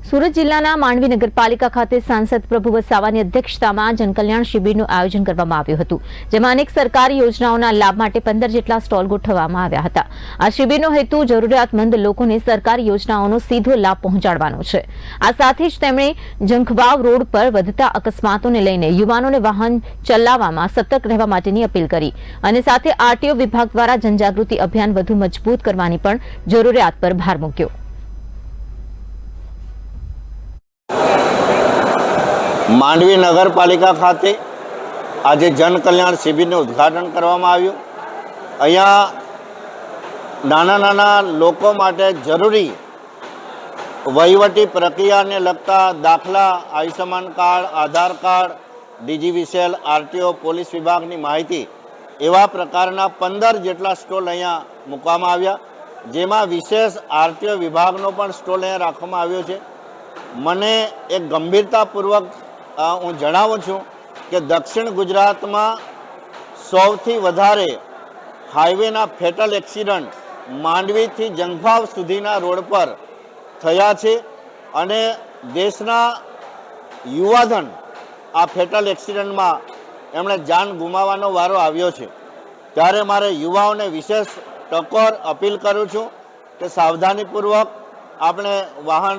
સુરત જિલ્લાના માંડવી નગરપાલિકા ખાતે સાંસદ પ્રભુ વસાવાની અધ્યક્ષતામાં જનકલ્યાણ શિબિરનું આયોજન કરવામાં આવ્યું હતું, જેમાં અનેક સરકારી યોજનાઓના લાભ માટે 15 જેટલા સ્ટોલ ગોઠવવામાં આવ્યા હતા। આ શિબિરનો હેતુ જરૂરિયાતમંદ લોકોને સરકારી યોજનાઓનો સીધો લાભ પહોંચાડવાનો છે। આ સાથે જ તેમણે જંખવાવ રોડ પર વધતા અકસ્માતોને લઈને યુવાનોને વાહન ચલાવવામાં સતર્ક રહેવા માટેની અપીલ કરી અને સાથે આરટીઓ વિભાગ દ્વારા જનજાગૃતિ અભિયાન વધુ મજબૂત કરવાની પણ જરૂરિયાત પર ભાર મૂક્યો। માંડવી નગરપાલિકા ખાતે આજે જનકલ્યાણ શિબિરનું ઉદ્ઘાટન કરવામાં આવ્યું। અહીંયા નાના લોકો માટે જરૂરી વહીવટી પ્રક્રિયાને લગતા દાખલા, આયુષ્યમાન કાર્ડ, આધાર કાર્ડ, ડીજીવીસીએલ, આરટીઓ, પોલીસ વિભાગની માહિતી એવા પ્રકારના 15 જેટલા સ્ટોલ અહીંયા મૂકવામાં આવ્યા, જેમાં વિશેષ આરટીઓ વિભાગનો પણ સ્ટોલ અહીંયા રાખવામાં આવ્યો છે। મને એક ગંભીરતાપૂર્વક હું જણાવું છું કે દક્ષિણ ગુજરાતમાં સૌથી વધારે હાઈવેના ફેટલ એક્સિડન્ટ માંડવીથી જંખવાવ સુધીના રોડ પર થયા છે અને દેશના યુવાધન આ ફેટલ એક્સિડન્ટમાં એમણે જાન ગુમાવવાનો વારો આવ્યો છે। ત્યારે મારે યુવાઓને વિશેષ ટકોર અપીલ કરું છું કે સાવધાનીપૂર્વક આપણે વાહન